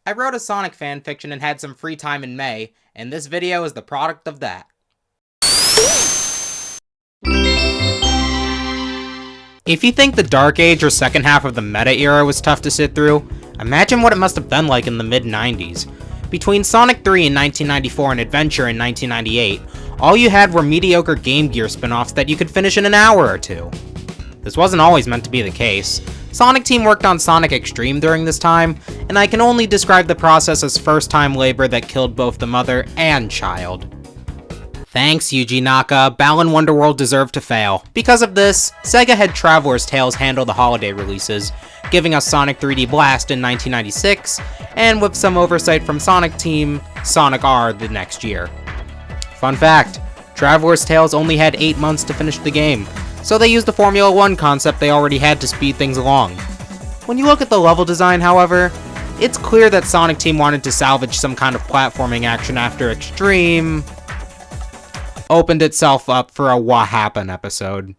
I wrote a Sonic fanfiction and had some free time in May, and this video is the product of that. If you think the Dark Age or second half of the Meta era was tough to sit through, imagine what it must have been like in the mid-90s. Between Sonic 3 in 1994 and Adventure in 1998, all you had were mediocre Game Gear spin-offs that you could finish in an hour or two. This wasn't always meant to be the case. Sonic Team worked on Sonic Extreme during this time, and I can only describe the process as first-time labor that killed both the mother and child. Thanks, Yuji Naka, Balan Wonderworld deserved to fail. Because of this, Sega had Traveler's Tales handle the holiday releases, giving us Sonic 3D Blast in 1996, and with some oversight from Sonic Team, Sonic R the next year. Fun fact, Traveler's Tales only had 8 months to finish the game, so they used the Formula 1 concept they already had to speed things along. When you look at the level design, however, it's clear that Sonic Team wanted to salvage some kind of platforming action after Extreme opened itself up for a What Happened episode.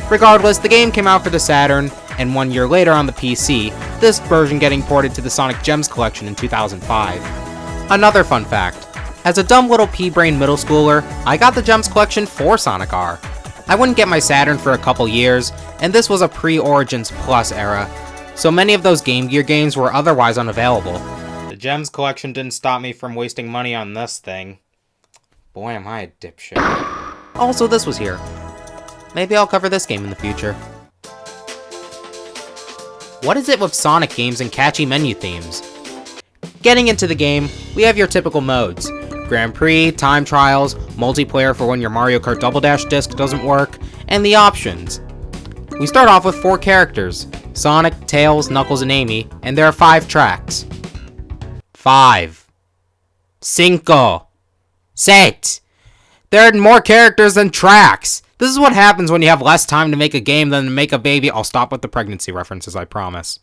Regardless, the game came out for the Saturn, and 1 year later on the PC, this version getting ported to the Sonic Gems collection in 2005. Another fun fact, as a dumb little pea-brain middle schooler, I got the Gems collection for Sonic R. I wouldn't get my Saturn for a couple years, and this was a pre-Origins Plus era, so many of those Game Gear games were otherwise unavailable. The Gems collection didn't stop me from wasting money on this thing. Boy, am I a dipshit. Also, this was here. Maybe I'll cover this game in the future. What is it with Sonic games and catchy menu themes? Getting into the game, we have your typical modes. Grand Prix, time trials, multiplayer for when your Mario Kart Double Dash disc doesn't work, and the options. We start off with 4 characters, Sonic, Tails, Knuckles, and Amy, and there are 5 tracks. 5. Cinco. 6. There are more characters than tracks. This is what happens when you have less time to make a game than to make a baby. I'll stop with the pregnancy references, I promise.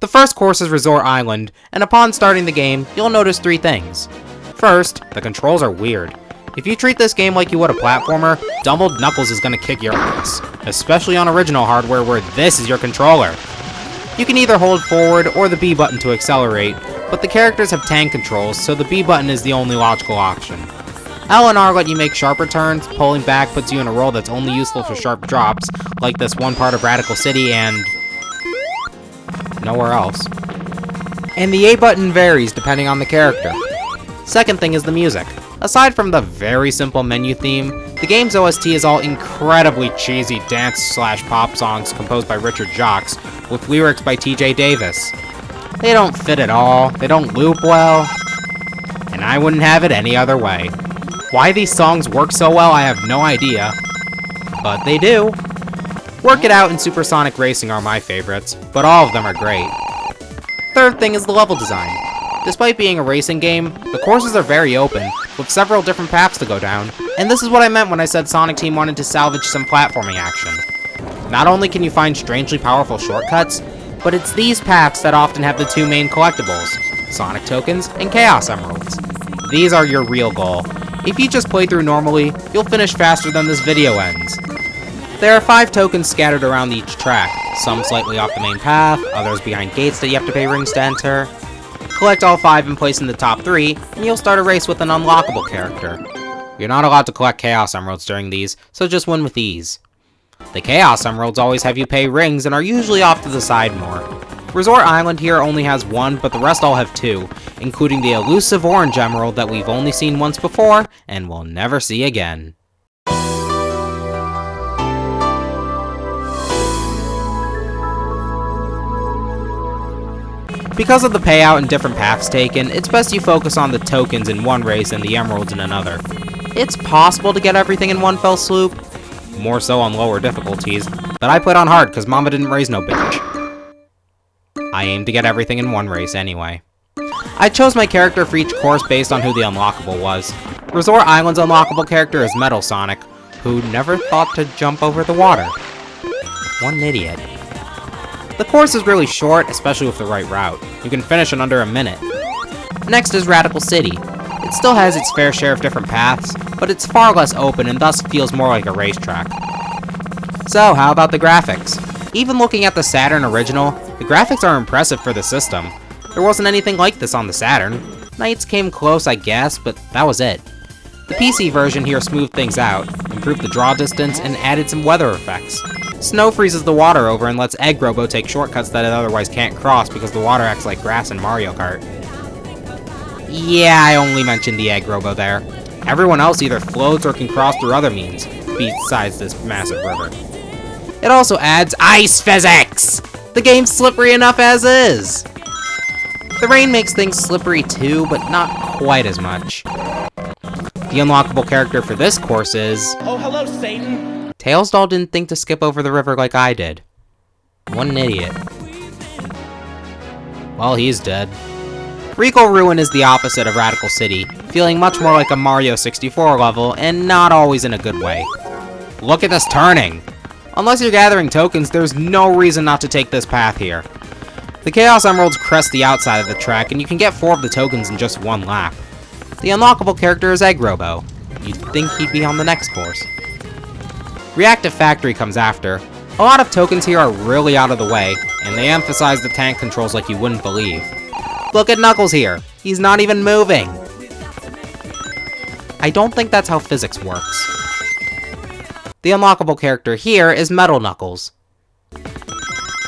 The first course is Resort Island, and upon starting the game, you'll notice 3 things. First, the controls are weird. If you treat this game like you would a platformer, Doubled Knuckles is gonna kick your ass, especially on original hardware where this is your controller. You can either hold forward or the B button to accelerate, but the characters have tank controls, so the B button is the only logical option. L and R let you make sharper turns, pulling back puts you in a role that's only useful for sharp drops, like this one part of Radical City and nowhere else. And the A button varies depending on the character. Second thing is the music. Aside from the very simple menu theme, the game's OST is all incredibly cheesy dance/pop songs composed by Richard Jacques, with lyrics by TJ Davis. They don't fit at all, they don't loop well, and I wouldn't have it any other way. Why these songs work so well, I have no idea, but they do. Work It Out and Supersonic Racing are my favorites, but all of them are great. Third thing is the level design. Despite being a racing game, the courses are very open, with several different paths to go down, and this is what I meant when I said Sonic Team wanted to salvage some platforming action. Not only can you find strangely powerful shortcuts, but it's these paths that often have the 2 main collectibles, Sonic Tokens and Chaos Emeralds. These are your real goal. If you just play through normally, you'll finish faster than this video ends. There are 5 tokens scattered around each track, some slightly off the main path, others behind gates that you have to pay rings to enter. Collect all 5 and place in the top 3, and you'll start a race with an unlockable character. You're not allowed to collect Chaos Emeralds during these, so just win with ease. The Chaos Emeralds always have you pay rings and are usually off to the side more. Resort Island here only has 1, but the rest all have 2, including the elusive orange emerald that we've only seen once before, and will never see again. Because of the payout and different paths taken, it's best you focus on the tokens in one race and the emeralds in another. It's possible to get everything in one fell swoop, more so on lower difficulties, but I played on hard because mama didn't raise no bitch. I aimed to get everything in one race anyway. I chose my character for each course based on who the unlockable was. Resort Island's unlockable character is Metal Sonic, who never thought to jump over the water. What an idiot. The course is really short, especially with the right route. You can finish in under a minute. Next is Radical City. It still has its fair share of different paths, but it's far less open and thus feels more like a racetrack. So, how about the graphics? Even looking at the Saturn original, the graphics are impressive for the system. There wasn't anything like this on the Saturn. Knights came close, I guess, but that was it. The PC version here smoothed things out, improved the draw distance, and added some weather effects. Snow freezes the water over and lets Egg Robo take shortcuts that it otherwise can't cross because the water acts like grass in Mario Kart. Yeah, I only mentioned the Egg Robo there. Everyone else either floats or can cross through other means, besides this massive river. It also adds ice physics! The game's slippery enough as is! The rain makes things slippery too, but not quite as much. The unlockable character for this course is... Oh, hello, Satan! Tailsdoll didn't think to skip over the river like I did. What an idiot. Well, he's dead. Regal Ruin is the opposite of Radical City, feeling much more like a Mario 64 level, and not always in a good way. Look at this turning! Unless you're gathering tokens, there's no reason not to take this path here. The Chaos Emeralds crest the outside of the track, and you can get 4 of the tokens in just 1 lap. The unlockable character is Egg Robo. You'd think he'd be on the next course. Reactive Factory comes after. A lot of tokens here are really out of the way, and they emphasize the tank controls like you wouldn't believe. Look at Knuckles here. He's not even moving. I don't think that's how physics works. The unlockable character here is Metal Knuckles.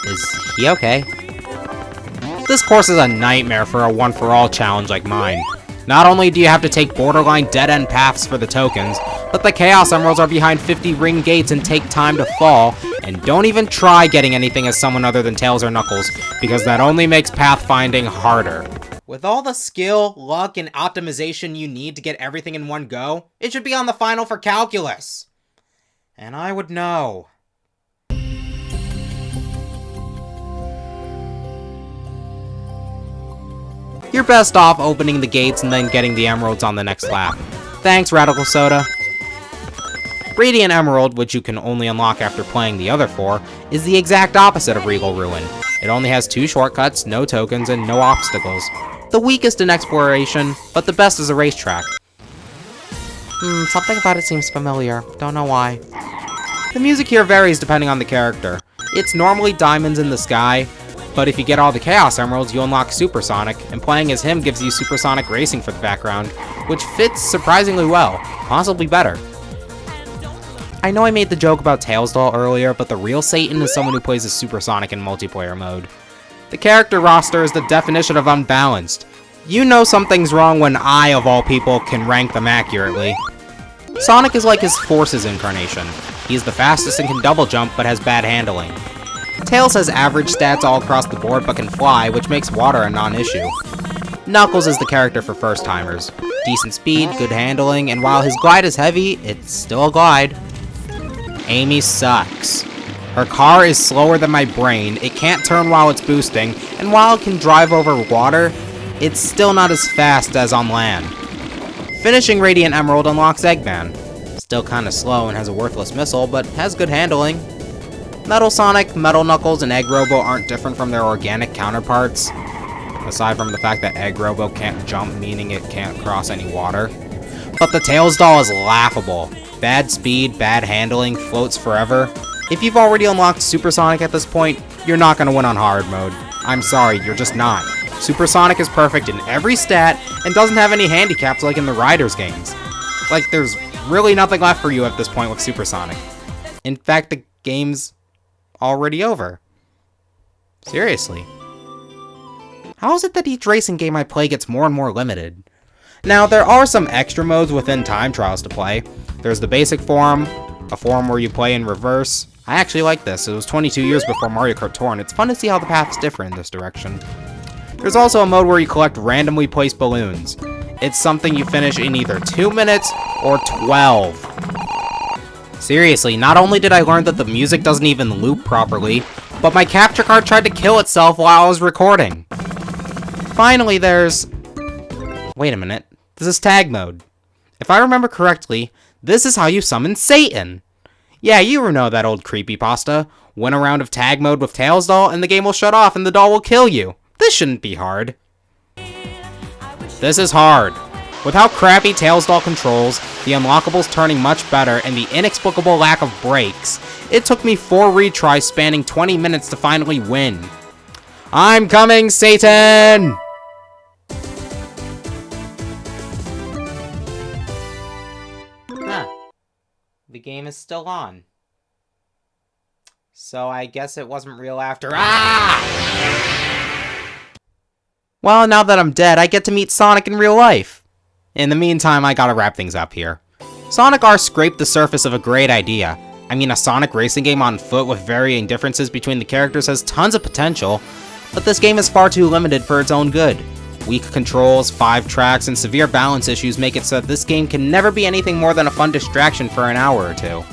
Is he okay? This course is a nightmare for a one-for-all challenge like mine. Not only do you have to take borderline dead-end paths for the tokens, but the Chaos Emeralds are behind 50 ring gates and take time to fall, and don't even try getting anything as someone other than Tails or Knuckles, because that only makes pathfinding harder. With all the skill, luck, and optimization you need to get everything in one go, it should be on the final for Calculus. And I would know. You're best off opening the gates and then getting the emeralds on the next lap. Thanks, Radical Soda. Radiant Emerald, which you can only unlock after playing the other 4, is the exact opposite of Regal Ruin. It only has 2 shortcuts, no tokens, and no obstacles. The weakest in exploration, but the best as a racetrack. Something about it seems familiar. Don't know why. The music here varies depending on the character. It's normally Diamonds in the Sky, but if you get all the Chaos Emeralds, you unlock Supersonic, and playing as him gives you Supersonic Racing for the background, which fits surprisingly well, possibly better. I know I made the joke about Tailsdoll earlier, but the real Satan is someone who plays as Supersonic in multiplayer mode. The character roster is the definition of unbalanced. You know something's wrong when I, of all people, can rank them accurately. Sonic is like his Forces incarnation. He's the fastest and can double jump, but has bad handling. Tails has average stats all across the board but can fly, which makes water a non-issue. Knuckles is the character for first-timers. Decent speed, good handling, and while his glide is heavy, it's still a glide. Amy sucks. Her car is slower than my brain, it can't turn while it's boosting, and while it can drive over water, it's still not as fast as on land. Finishing Radiant Emerald unlocks Eggman. Still kinda slow and has a worthless missile, but has good handling. Metal Sonic, Metal Knuckles, and Egg Robo aren't different from their organic counterparts, aside from the fact that Egg Robo can't jump, meaning it can't cross any water. But the Tailsdoll is laughable. Bad speed, bad handling, floats forever. If you've already unlocked Supersonic at this point, you're not going to win on hard mode. I'm sorry, you're just not. Supersonic is perfect in every stat, and doesn't have any handicaps like in the Riders games. Like, there's really nothing left for you at this point with Supersonic. In fact, the game's already over. Seriously. How is it that each racing game I play gets more and more limited? Now, there are some extra modes within time trials to play. There's the basic form, a form where you play in reverse. I actually like this. It was 22 years before Mario Kart Tour, and it's fun to see how the paths differ in this direction. There's also a mode where you collect randomly placed balloons. It's something you finish in either 2 minutes or 12. Seriously, not only did I learn that the music doesn't even loop properly, but my capture card tried to kill itself while I was recording. Finally, there's... Wait a minute. This is tag mode. If I remember correctly, this is how you summon Satan. Yeah, you know that old creepypasta. Win a round of tag mode with Tailsdoll and the game will shut off and the doll will kill you. This shouldn't be hard. This is hard. With how crappy Tailsdoll controls, the unlockables turning much better, and the inexplicable lack of brakes, it took me 4 retries spanning 20 minutes to finally win. I'm coming, Satan! Huh. The game is still on. So I guess it wasn't real after. Ah! Well, now that I'm dead, I get to meet Sonic in real life. In the meantime, I gotta wrap things up here. Sonic R scraped the surface of a great idea. I mean, a Sonic racing game on foot with varying differences between the characters has tons of potential, but this game is far too limited for its own good. Weak controls, 5 tracks, and severe balance issues make it so that this game can never be anything more than a fun distraction for an hour or two.